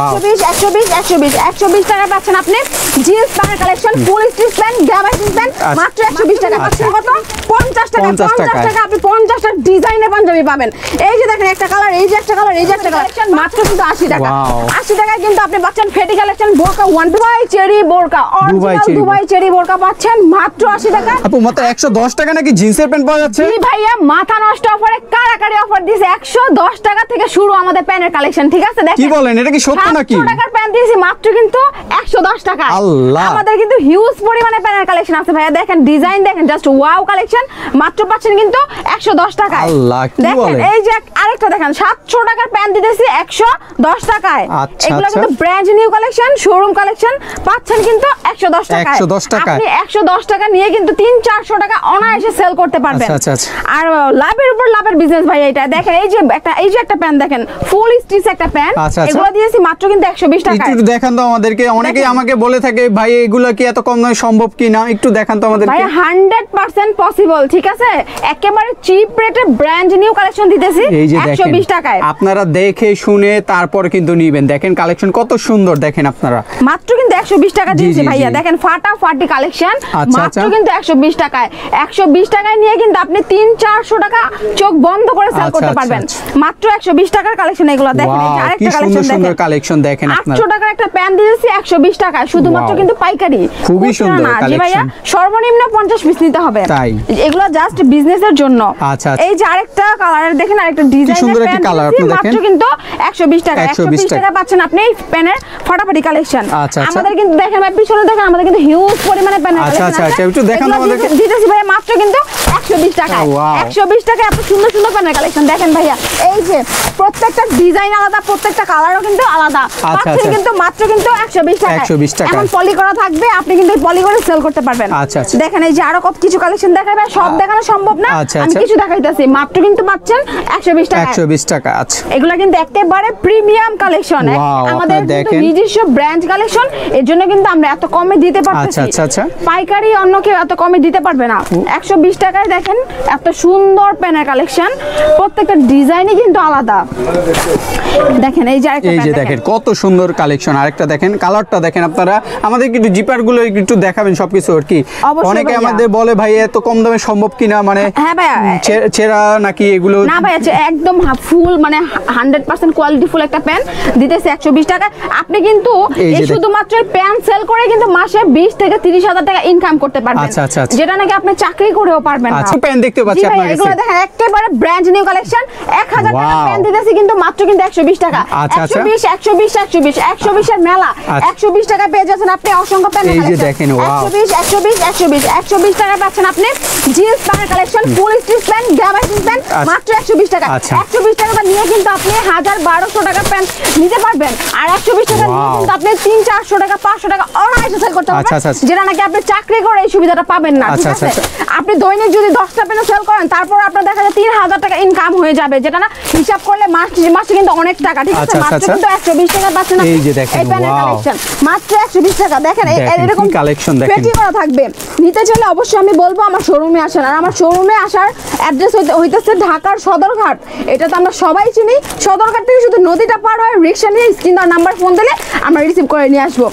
120 টাকা পাচ্ছেন আপনি জিন্স প্যান্টের কালেকশন ফুল স্টিচ প্যান্ট গ্যাবাইটিস প্যান্ট মাত্র 120 টাকা পাচ্ছেন কত 50 টাকা 50 টাকা আপনি 50 টা ডিজাইনের পাঞ্জাবি পাবেন এই যে দেখেন একটা কালার এই যে একটা কালার এই যে একটা কালার মাত্র কিন্তু 80 টাকা 80 টাকায় কিন্তু আপনি পাচ্ছেন ফেটি কালেকশন বোরকা দুবাই চেরি বোরকা অরিজিনাল দুবাই চেরি বোরকা পাচ্ছেন মাত্র 80 টাকা আপু মাত্র 110 টাকা নাকি জিন্সের প্যান্ট পাওয়া যাচ্ছে জি ভাইয়া মাথা নষ্ট অফারে কারাকারি অফার দিয়েছে 110 টাকা থেকে শুরু আমাদের প্যান্টের কালেকশন ঠিক আছে দেখেন কি বলেন এটা কি সত্য নাকি 100 টাকার প্যান্ট দিয়েছি মাত্র কিন্তু 110 টাকা আল্লাহ আমাদের কিন্তু হিউজ পরিমাণে প্যান্টের কালেকশন আছে ভাইয়া দেখেন ডিজাইন দেখেন জাস্ট ওয়াও কালেকশন মাত্র পাচ্ছেন কিন্তু 110 টাকায় আল্লাহ কি বলেন এই যে আরেকটা দেখেন 700 টাকার প্যান্ট দিতেছি 110 টাকায় এগুলো কিন্তু brand new collection showroom collection পাচ্ছেন কিন্তু 110 টাকায় 110 টাকায় আপনি 110 টাকা নিয়ে কিন্তু 300-400 টাকা অনায়াসে সেল করতে পারবেন আচ্ছা আচ্ছা আর লাভের উপর লাভের বিজনেস ভাই এটা দেখেন এই যে একটা প্যান্ট দেখেন ফুল স্টিচ একটা প্যান্ট এগুলো দিয়েছি মাত্র কিন্তু 120 টাকা একটু দেখান তো আমাদেরকে অনেকেই আমাকে বলে থাকে ভাই এগুলো কি এত কম দামে সম্ভব কিনা একটু দেখান তো আমাদেরকে ভাই 100% পসিবল ঠিক আছে একেবারে চিপ রেটে ব্র্যান্ড নিউ কালেকশন দিতেছি 120 টাকায় আপনারা দেখে শুনে তারপর কিন্তু নেবেন দেখেন কালেকশন কত সুন্দর দেখেন আপনারা মাত্র কিন্তু 120 টাকা দিয়েছি ভাইয়া দেখেন ফাটাফাটি কালেকশন মাত্র কিন্তু 120 টাকায় 120 টাকায় নিয়ে কিন্তু আপনি 300-400 টাকা চোখ বন্ধ করে সেল করতে পারবেন মাত্র 120 টাকার কালেকশন এগুলো দেখেন এই যে আরেকটা কালেকশন দেখেন সুন্দর কালেকশন দেখেন আপনারা 800 টাকার একটা প্যান্ট দিয়েছি 120 টাকায় শুধুমাত্র কিন্তু পাইকারি খুবই সুন্দর কালেকশন ভাইয়া সর্বনিম্ন 50 পিস নিতে হবে তাই এগুলো জাস্ট বিজনেসের জন্য এই যে আরেকটা কালার দেখেন আরেকটা ডিজাইনের প্যান্ট কালার আপনি দেখেন মাত্র কিন্তু 120 টাকা 120 টাকা পাচ্ছেন আপনি এই প্যানের ফাটাফাটি কালেকশন আমাদের কিন্তু দেখেন ভাই পিছনে দেখেন আমাদের কিন্তু হিউজ পরিমাণে প্যানের কালেকশন আছে আচ্ছা একটু দেখান আমাদেরকে দিতেছি ভাই মাত্র কিন্তু 120 টাকা 120 টাকায় আপনি সুন্দর সুন্দর প্যানের কালেকশন দেখেন ভাইয়া এই যে প্রত্যেকটা ডিজাইন আলাদা প্রত্যেকটা কালারও কিন্তু আলাদা পাচ্ছেন কিন্তু মাত্র কিন্তু 120 টাকা এখন পলি করা থাকবে আপনি কিন্তু পলি করে সেল করতে পারবেন দেখেন এই যে আরো কত কিছু কালেকশন দেখাবে সব দেখানো সম্ভব না আমি কিছু দেখাইতাছি মাত্র কিন্তু পাচ্ছেন 120 টাকা 120 টাকা আচ্ছা এগুলা কিন্তু একেবারে প্রিমিয়াম কালেকশন আমাদের কিন্তু নিজস্ব ব্র্যান্ড কালেকশন এর জন্য কিন্তু আমরা এত কমে দিতে পারতেছি আচ্ছা পাইকারি অন্য কেউ এত কমে দিতে পারবে না 120 টাকায় দেখেন এত সুন্দর প্যানের কালেকশন প্রত্যেকটা ডিজাইনই কিন্তু আলাদা দেখেন এই যে দেখেন কত সুন্দর কালেকশন আরেকটা দেখেন কালারটা দেখেন আপনারা আমাদের একটু জিপার গুলো একটু দেখাবেন সবকিছু আর কি অনেকে আমাদের বলে ভাই এত কম দামে সম্ভব কিনা মানে হ্যাঁ ভাই ছেঁড়া নাকি এগুলো না ভাই একদম ফুল মানে 100% কোয়ালিটি ফুল একটা প্যান দিতেছে 120 টাকা আপনি কিন্তু এই শুধুমাত্র প্যান সেল করে কিন্তু মাসে 20 থেকে 30 হাজার টাকা ইনকাম করতে পারবেন আচ্ছা যেটা নাকি আপনি চাকরি করেও পারবেন না আচ্ছা প্যান দেখতে পাচ্ছি আপনার কাছে এগুলো দেখেন একেবারে ব্র্যান্ড নিউ কালেকশন 1000 টাকা প্যান দিতেছি কিন্তু মাত্র কিন্তু 120 টাকা 120 এর মেলা 120 টাকা পেয়ে যাচ্ছেন আপনি অসংখ্য প্যান এই যে দেখেন ওয়াও 120 টাকা পাচ্ছেন আপনি জিন্স প্যান্টের কালেকশন ফুল স্টিচ প্যান্ট গ্যাবাইটিস প্যান্ট মাত্র 120 টাকা 120 টাকা নিয়ে কিন্তু আপনি 1200 টাকা প্যান্ট নিতে পারবেন আর 120 টাকা নিয়ে কিন্তু আপনি 300-400 টাকা 500 টাকা অনায়াসে সেল করতে পারবেন যেটা নাকি আপনি চাকরি করে এই সুবিধাটা পাবেন না ঠিক আছে আপনি দৈনিক যদি 10টা প্যান্ট সেল করেন তারপর আপনার দেখা যায় 3000 টাকা ইনকাম হয়ে যাবে যেটা না হিসাব করলে মাসে কিন্তু অনেক টাকা ঠিক আছে মাত্র কিন্তু 120 টাকা পাচ্ছেন এই যে দেখেন এই প্যান্টের কালেকশন মাত্র 120 টাকা দেখেন এরকম কালেকশন দেখেন পেটি করা থাকবে নিতে চাইলে অবশ্যই আমি বলবো আমার শোরুমে আসেন আর আমার শোরুমে আসার অ্যাড্রেস হইতেছে ঢাকার সদরঘাট এটা তো আমরা সবাই চিনি সদরঘাট থেকে শুধু নদীটা পার হয় রিকশা নিয়ে স্ক্রিন আর নাম্বার ফোন দিলে আমরা রিসিভ করে নিয়ে আসবো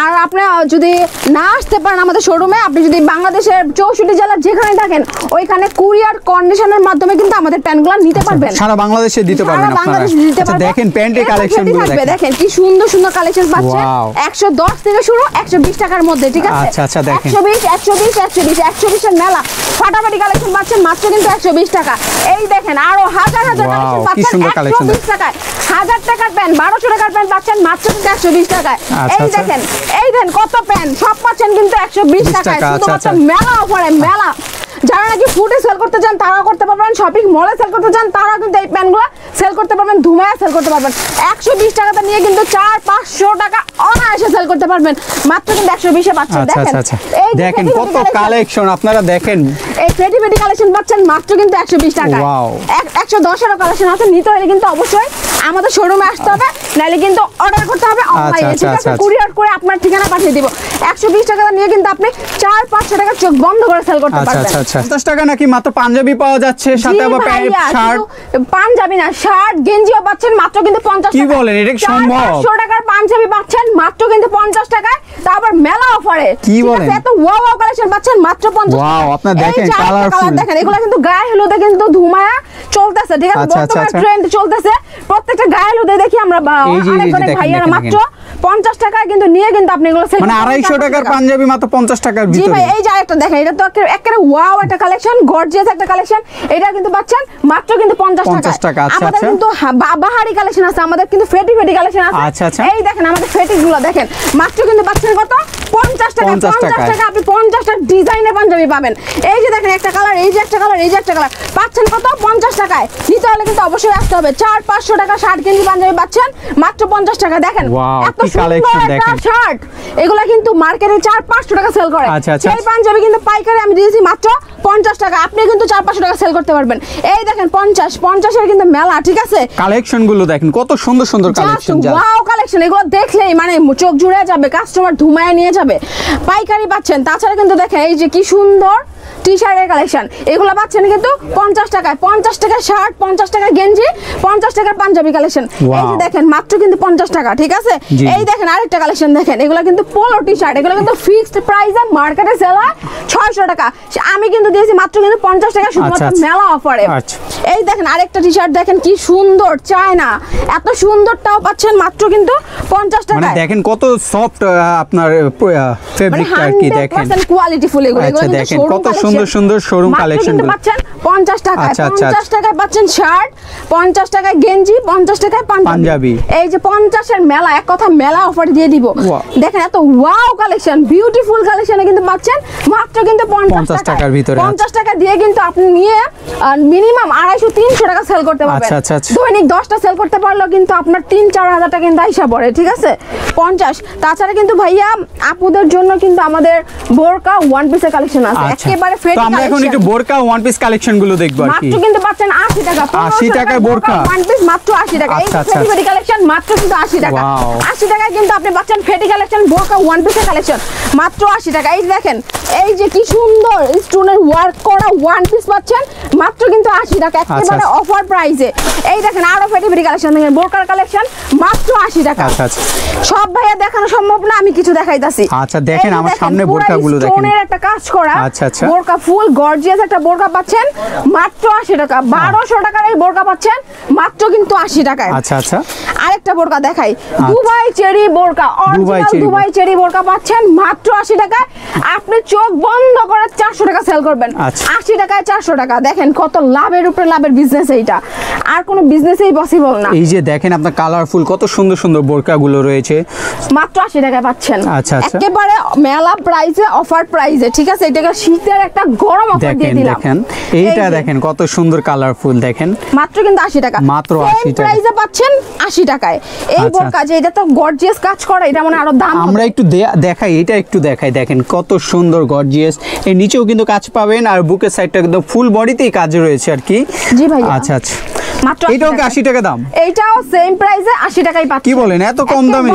আর আপনি যদি না আসতে পারেন আমাদের শোরুমে আপনি যদি বাংলাদেশের 64 জেলার যেখানে থাকেন ওইখানে কুরিয়ার কন্ডিশনের মাধ্যমে কিন্তু আমাদের প্যান্টগুলো নিতে পারবেন সারা বাংলাদেশে দিতে পারবেন আপনারা আচ্ছা দেখেন প্যান্টের কালেকশনগুলো দেখেন কি সুন্দর সুন্দর কালেকশন পাচ্ছেন 110 থেকে শুরু 120 টাকার মধ্যে ঠিক আছে আচ্ছা দেখেন 120 এর মেলা ফাটাফাটি কালেকশন পাচ্ছেন মাত্র কিন্তু 120 টাকা এই দেখেন আরো হাজার কালেকশন পাচ্ছেন 120 টাকায় 1000 টাকার প্যান্ট 1200 টাকার প্যান্ট পাচ্ছেন মাত্র কিন্তু 120 টাকায় এই দেখেন কত প্যান্ট সব পাচ্ছেন কিন্তু 120 টাকায় শুধুমাত্র মেলা অফারে মেলা যারা নাকি ফুডে সেল করতে চান তারাও করতে পারবেন শপিং মলে সেল করতে চান তারাও কিন্তু এই প্যান্টগুলো সেল করতে পারবেন ধুমায়া সেল করতে পারবেন 120 টাকাতে নিয়ে কিন্তু 400-500 টাকা অনায়াসে সেল করতে পারবেন মাত্র কিন্তু 120 এ পাচ্ছেন এই দেখেন কত কালেকশন আপনারা দেখেন এই পেটি কালেকশন পাচ্ছেন মাত্র কিন্তু 120 টাকা 110 এর কালেকশন আছে নিতে হলে কিন্তু অবশ্যই আমাদের শোরুমে আসতে হবে নালে কিন্তু অর্ডার করতে হবে অনলাইনে ঠিক আছে কুরিয়ার করে আপনার ঠিকানা পাঠিয়ে দিব 120 টাকা নিয়ে কিন্তু আপনি 400-500 টাকা চোখ বন্ধ করে সেল করতে পারবেন। আচ্ছা আচ্ছা 50 টাকা নাকি মাত্র পাঞ্জাবি পাওয়া যাচ্ছে, সাথে আবার প্যান্ট শার্ট, পাঞ্জাবি না শার্ট গেঞ্জিও পাচ্ছেন মাত্র কিন্তু 50 টাকা। কি বলেন, এটা কি সম্ভব? 400 টাকার পাঞ্জাবি পাচ্ছেন মাত্র কিন্তু 50 টাকায়, তারপর মেলা অফারে। কি বলেন, এত ওয়াও ওয়াও কালেকশন পাচ্ছেন মাত্র 50 টাকা। ওয়াও, আপনারা দেখেন কালারফুল, দেখেন এগুলো কিন্তু গায়ে হলুদে কিন্তু ধুমায়া চলতেছে, ঠিক আছে, বর্তমানে ট্রেন্ড চলতেছে। প্রত্যেকটা গায়ে হলুদে দেখি আমরা অনেক ভাইয়ারা মাত্র 50 টাকায় কিন্তু নিয়ে কিন্তু আপনি এগুলো সেল, মানে 250 টাকার পাঞ্জাবি মাত্র 50 টাকার ভিতরে। জি ভাই, এই যে আরেকটা দেখেন, এটা তো একেবারে ওয়াও একটা কালেকশন, গর্জিয়াস একটা কালেকশন। এটা কিন্তু পাচ্ছেন মাত্র কিন্তু 50 টাকা। আচ্ছা আমাদের কিন্তু বাহারি কালেকশন আছে, আমাদের কিন্তু ফেটি কালেকশন আছে। আচ্ছা আচ্ছা, এই দেখেন আমাদের ফেটি গুলো দেখেন, মাত্র কিন্তু পাচ্ছেন কত 50 টাকা। 50 টাকা আপনি 50টা ডিজাইনের পাঞ্জাবি পাবেন। এই যে দেখেন একটা কালার, এই যে একটা কালার, এই যে একটা কালার পাচ্ছেন কত 50 টাকায়। নিতে হলে কিন্তু অবশ্যই আসতে হবে। 400-500 টাকা শার্ট গেঞ্জি পাঞ্জাবি পাচ্ছেন মাত্র 50 টাকা। দেখেন এত সুন্দর একটা শার্ট, এগুলা কিন্তু মার্কেটে 400-500 টাকা সেল করে। এই পাঞ্জাবি কিন্তু পাইকারি আমি দিয়েছি মাত্র 50 টাকা, আপনি কিন্তু 400-500 টাকা সেল করতে পারবেন। এই দেখেন 50 এর কিন্তু মেলা, ঠিক আছে। কালেকশন গুলো দেখেন কত সুন্দর সুন্দর কালেকশন, ওয়াও কালেকশন, এগুলো দেখলেই মানে চোখ জুড়ে যাবে, কাস্টমার ধুমায় নিয়ে যাবে। পাইকারি পাচ্ছেন। তাছাড়া কিন্তু দেখেন এই যে কি সুন্দর টি শার্টের কালেকশন, এগুলো পাচ্ছেন কিন্তু 50 টাকায়। 50 টাকা শার্ট, 50 টাকা গেঞ্জি, 50 টাকার পাঞ্জাবি কালেকশন। এই যে দেখেন মাত্র কিন্তু 50 টাকা, ঠিক আছে। এই দেখেন আরেকটা কালেকশন দেখেন, এগুলো কিন্তু পোলো টি শার্ট, এগুলো কিন্তু ফিক্সড প্রাইসে মার্কেটে সেল হয় 600 টাকা, আমি কিন্তু দিয়েছি মাত্র কিন্তু 50 টাকা শুধুমাত্র মেলা অফারে। এই দেখেন আরেকটা টি শার্ট দেখেন কি সুন্দর, চায়না, এত সুন্দরটাও পাচ্ছেন মাত্র কিন্তু 50 টাকা। মানে দেখেন কত সফট আপনার ফেব্রিকটা আর কি, দেখেন কোয়ালিটি ফুল, এগুলো দেখেন কত সুন্দর সুন্দর শোরুম কালেকশন গুলো পাচ্ছেন 50 টাকা। 50 টাকায় পাচ্ছেন শার্ট, 50 টাকায় গেঞ্জি, 50 টাকায় পাঞ্জাবি। এই যে 50 এর মেলা, এক কথা মেলা অফার দিয়ে দিব। দেখেন এত ওয়াও কালেকশন, বিউটিফুল কালেকশনে কিন্তু পাচ্ছেন মাত্র কিন্তু 50 টাকার ভিতরে। 50 টাকা দিয়ে কিন্তু আপনি নিয়ে মিনিমাম 250-300 টাকা সেল করতে পারবেন। দৈনিক 10টা সেল করতে পারলেও কিন্তু আপনার 3-4 হাজার টাকা কিন্তু আইসা পড়ে, ঠিক আছে। 50। তাছাড়া কিন্তু ভাইয়া আপুদের জন্য কিন্তু আমাদের বোরকা ওয়ান পিসের কালেকশন আছে, একেবারে ফেটি কালেকশন। আমরা এখন একটু বোরকা ওয়ান পিস কালেকশন গুলো দেখব আর কি। মাত্র কিন্তু পাচ্ছেন 80 টাকা। 80 টাকায় বোরকা ওয়ান পিস মাত্র 80 টাকা। এই ফেটি কালেকশন মাত্র কিন্তু 80 টাকা। 80 টাকায় কিন্তু আপনি পাচ্ছেন ফেটি কালেকশন, বোরকা ওয়ান পিসের কালেকশন মাত্র 80 টাকা। এই দেখেন এই যে কি সুন্দর স্টোনের ওয়ার্ক করা ওয়ান পিস পাচ্ছেন মাত্র কিন্তু 80 টাকা, একেবারে অফার প্রাইসে। এই দেখেন আরো ফেটি কালেকশন দেখেন, বোরকার কালেকশন মাত্র 80 টাকা। সব ভাইয়া দেখানো সম্ভব না, আমি কিছু দেখাইতাছি। আচ্ছা দেখেন আমার সামনে বোরকা গুলো দেখেন, স্টোনের একটা কাজ করা বোরকা, ফুল গর্জিয়াস একটা বোরকা পাচ্ছেন মাত্র 80 টাকা। 1200 টাকার এই বোরকা পাচ্ছেন মাত্র কিন্তু 80 টাকায়। আচ্ছা আচ্ছা, আরেকটা বোরকা দেখাই, দুবাই চেরি বোরকা, অরিজিনাল দুবাই চেরি বোরকা পাচ্ছেন মাত্র 80 টাকায়। আপনি চোখ বন্ধ করে 400 টাকা সেল করবেন। 80 টাকায় 400 টাকা, দেখেন কত লাভের উপরে লাভের বিজনেস এইটা, আর কোনো বিজনেসই পসিবল না। এই যে দেখেন আপনার কালারফুল কত সুন্দর সুন্দর বোরকা গুলো রয়েছে, মাত্র 80 টাকায় পাচ্ছেন। আচ্ছা আচ্ছা, একেবারে মেলা প্রাইসে, অফার প্রাইসে, ঠিক আছে। এটাকে শীতের একটা গরম অফার দিয়ে দিলাম। দেখেন এইটা দেখেন কত সুন্দর কালারফুল, দেখেন মাত্র কিন্তু 80 টাকা, মাত্র 80 টাকা প্রাইসে পাচ্ছেন 80 টাকায়। এই বোরকা যে এটা তো গর্জিয়াস কাজ করা, এটা মানে আরো দাম। আমরা একটু দেখাই, এটা একটু দেখাই, দেখেন কত সুন্দর গর্জিয়াস। এই নিচেও কিন্তু কাজ পাবেন, আর বুকের সাইডটা একদম ফুল বডিতেই কাজ রয়েছে আর কি। জি ভাই। আচ্ছা আচ্ছা, মাত্র এটাও কি 80 টাকা দাম? এইটাও সেম প্রাইসে 80 টাকাই পাচ্ছেন। কি বলেন, এত কম দামে?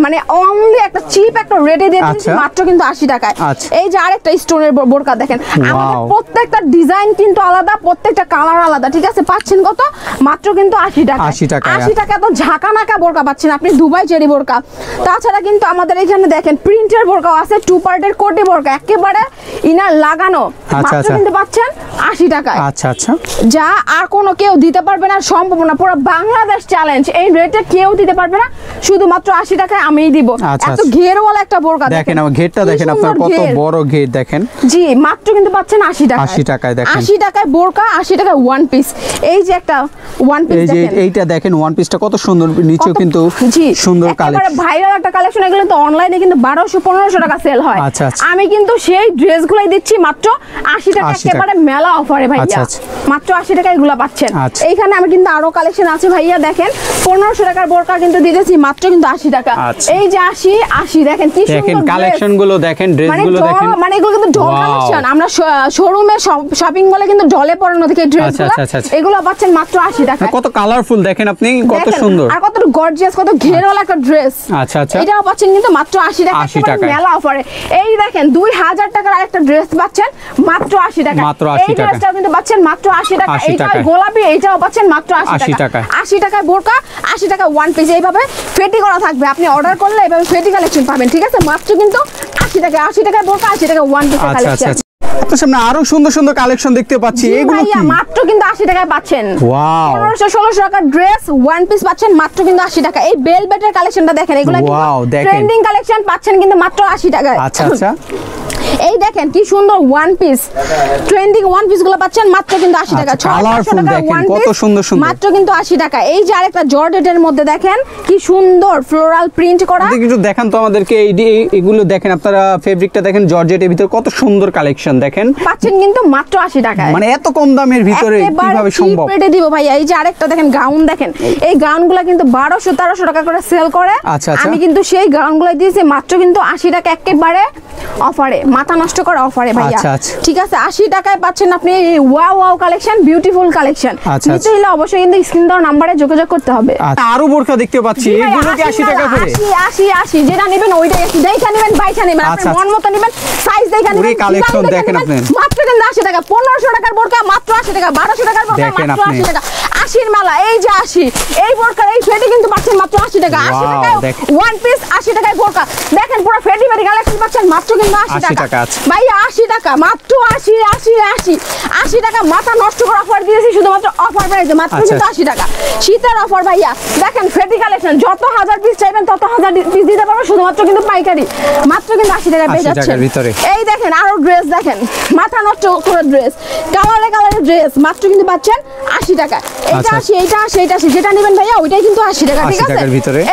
মানে অনলি একটা চিপ একটা রেটে দিয়ে দিচ্ছি মাত্র কিন্তু 80 টাকায়। এই যে আরেকটা স্টোনের বোরকা দেখেন, আমাদের প্রত্যেকটা ডিজাইন কিন্তু আলাদা, প্রত্যেকটা কালার আলাদা, ঠিক আছে। পাচ্ছেন কত? মাত্র কিন্তু 80 টাকা। 80 টাকা তো ঝাঁকানাকা বোরকা পাচ্ছেন আপনি, দুবাই চেরি বোরকা। তাছাড়া কিন্তু আমাদের এখানে দেখেন প্রিন্টের বোরকাও আছে, 2 পার্টের কোটি বোরকা, একেবারে ইনার লাগানো, মাত্র কিন্তু পাচ্ছেন 80 টাকায়। আচ্ছা আচ্ছা, যা আর কোনো কেউ দিতে পারবে না, সম্ভব না। পুরো বাংলাদেশ চ্যালেঞ্জ, এই রেটে কেউ দিতে পারবে না, শুধুমাত্র 80 টাকায় আমিই দিব। এত ঘেরওয়ালা একটা বোরকা দেখেন, আমার ঘেরটা দেখেন, আপনার কত বড় ঘের দেখেন। জি, মাত্র কিন্তু পাচ্ছেন 80 টাকা। 80 টাকায় দেখেন, 80 টাকায় বোরকা, 80 টাকায় ওয়ান পিস। এই যে একটা ওয়ান পিস দেখেন, এই যে এইটা দেখেন ওয়ান পিসটা কত সুন্দর, নিচেও কিন্তু সুন্দর কালেকশন, একেবারে ভাইরাল একটা কালেকশন। এগুলো তো অনলাইনে কিন্তু 1200-1500 টাকা সেল হয়। আচ্ছা আচ্ছা, আমি কিন্তু সেই ড্রেসগুলাই দিচ্ছি মাত্র 80 টাকা, একেবারে মেলা অফারে ভাইয়া। মাত্র 80 টাকায় এগুলো পাচ্ছেন। এইখানে আমি আমার কিন্তু আরো কালেকশন আছে ভাইয়া, দেখেন 1500 টাকার বোরকা কিন্তু দিতেছি মাত্র কিন্তু 80 টাকা। এই যে 80 দেখেন কি সুন্দর দেখেন কালেকশন গুলো, দেখেন ড্রেসগুলো দেখেন, মানে এগুলো কিন্তু ডল কালেকশন। আমরা শোরুমে শপিং মলে কিন্তু ডলে পরানো দেখে ড্রেসগুলো, এগুলো পাচ্ছেন মাত্র 80 টাকা। কত কালারফুল দেখেন আপনি, কত সুন্দর আর কত গর্জিয়াস, কত ঘেরওয়ালা একটা ড্রেস। আচ্ছা আচ্ছা, এটাও পাচ্ছেন কিন্তু মাত্র 80 টাকা, 80 টাকা মেলা অফারে। এই দেখেন 2000 টাকার আরেকটা ড্রেস পাচ্ছেন মাত্র 80 টাকা। মাত্র 80 এই টাকা, ড্রেসটাও কিন্তু পাচ্ছেন মাত্র 80 টাকা। এইটা গোলাপি, এইটাও পাচ্ছেন মাত্র 80 টাকা। 80 টাকায় বোরকা, 80 টাকা ওয়ান পিস, এইভাবে ফেটি করা থাকবে। আপনি অর্ডার করলে এইভাবে ফেটি কালেকশন পাবেন, ঠিক আছে? মাত্র কিন্তু 80 টাকা, 80 টাকায় বোরকা, 80 টাকা ওয়ান পিস কালেকশন। আপনার সামনে আরো সুন্দর সুন্দর কালেকশন দেখতে পাচ্ছি, এগুলো কি মাত্র কিন্তু 80 টাকায় পাচ্ছেন। ওয়াও, 1500-1600 টাকার ড্রেস ওয়ান পিস পাচ্ছেন মাত্র কিন্তু 80 টাকা। এই বেলভেটের কালেকশনটা দেখেন, এগুলো ট্রেন্ডিং কালেকশন পাচ্ছেন কিন্তু মাত্র 80 টাকায়। আচ্ছা আচ্ছা, এই দেখেন কি সুন্দর one piece, trending one piece গুলো পাচ্ছেন মাত্র কিন্তু 80 টাকা। 600 টাকা ওয়ান পিস, মাত্র কিন্তু 80 টাকা। এই যে আরেকটা জর্জেটের মধ্যে দেখেন কি সুন্দর ফ্লোরাল প্রিন্ট করা, একটু দেখান তো আমাদেরকে। এগুলো দেখেন আপনারা, ফেব্রিকটা দেখেন জর্জেটের ভিতরে কত সুন্দর কালেকশন দেখেন, পাচ্ছেন কিন্তু মাত্র 80 টাকায়। মানে এত কম দামের ভিতরে কিভাবে সম্ভব? রেটে দিব ভাইয়া। এই যে আরেকটা দেখেন গাউন, দেখেন এই গাউনগুলো কিন্তু 1200-1300 টাকা করে সেল করে। আমি কিন্তু সেই গাউনগুলো দিয়েছি মাত্র কিন্তু 80 টাকা, একেবারে অফারে, মাথা নষ্ট করা অফারে ভাইয়া। ঠিক আছে, 80 টাকায় পাচ্ছেন আপনি wow wow collection, beautiful collection. নিতে হলে অবশ্যই কিন্তু স্ক্রিন দেওয়া নম্বরে যোগাযোগ করতে হবে। আরো বোরকা দেখতে পাচ্ছি, এগুলো কি 80 টাকা করে? 80 যেটা নেবেন ওইটাই 80, দেখা নেবেন বাইটা নেবেন, আপনি মন মতো নেবেন, সাইজ দেখা নেবেন। কালেকশন দেখেন আপনি, মাত্র কিন্তু 80 টাকা। 1500 টাকার বোরকা মাত্র 80 টাকা, 1200 টাকার বোরকা মাত্র 80 টাকা। 80 মালা, এই যে 80, এই বোরকা এই ফেটি কিন্তু পাচ্ছেন মাত্র 80 টাকা। 80 টাকায় ওয়ান পিস, 80 টাকায় বোরকা। দেখেন পুরো ফেটি ফেটি কালেকশন পাচ্ছেন মাত্র কিন্তু 80 টাকা ভাইয়া। 80 টাকা মাত্র, 80 টাকা, মাথা নষ্ট করা অফার দিয়েছি, শুধুমাত্র অফার প্রাইসে মাত্র কিন্তু 80 টাকা। শীতের অফার ভাইয়া, দেখেন ফেটি কালেকশন, যত হাজার পিস চাইবেন তত হাজার পিস দিতে পারবো, শুধুমাত্র কিন্তু পাইকারি, মাত্র কিন্তু 80 টাকা পেয়ে যাচ্ছেন। এই দেখেন আরো ড্রেস, দেখেন মাথা নষ্ট করে ড্রেস, কালারে কালারে ড্রেস, মাত্র কিন্তু পাচ্ছেন 80 টাকা। এইটা 80, এইটা 80, এইটা 80, যেটা নেবেন ভাইয়া ওইটাই কিন্তু 80 টাকা, ঠিক আছে?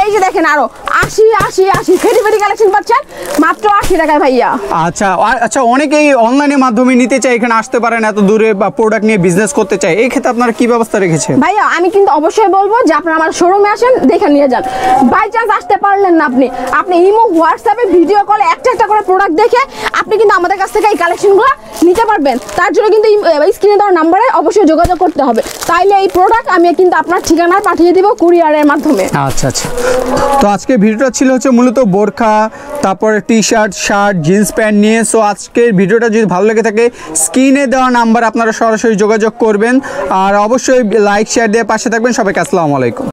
এই যে দেখেন আরো 80 ফেটি ফেটি কালেকশন পাচ্ছেন মাত্র 80 টাকায় ভাইয়া। আচ্ছা আচ্ছা, অনেকেই অনলাইনের মাধ্যমে নিতে চায়, এখানে আসতে পারেন এত দূরে, বা প্রোডাক্ট নিয়ে বিজনেস করতে চায়, এই ক্ষেত্রে আপনারা কি ব্যবস্থা রেখেছেন? ভাইয়া আমি কিন্তু অবশ্যই বলবো যে আপনারা আমার শোরুমে আসেন, দেখে নিয়ে যান। বাই চান্স আসতে পারলেন না, আপনি ইমো, হোয়াটসঅ্যাপে ভিডিও কলে একটা একটা করে প্রোডাক্ট দেখে আপনি কিন্তু আমাদের কাছ থেকে এই কালেকশনগুলো নিতে পারবেন। তার জন্য কিন্তু স্ক্রিনে দেওয়ার নাম্বারে অবশ্যই যোগাযোগ করতে হবে, তাইলে এই প্রোডাক্ট আমি কিন্তু আপনার ঠিকানায় পাঠিয়ে দিব কুরিয়ারের মাধ্যমে। আচ্ছা আচ্ছা, তো আজকে ভিডিওটা ছিল হচ্ছে মূলত বোরখা, তারপরে T shirt, shirt, jeans pant নিয়ে। সো আজকের ভিডিওটা যদি ভালো লেগে থাকে স্ক্রিনে দেওয়া নাম্বার আপনারা সরাসরি যোগাযোগ করবেন, আর অবশ্যই লাইক শেয়ার দিয়ে পাশে থাকবেন। সবাইকে আসসালামু আলাইকুম।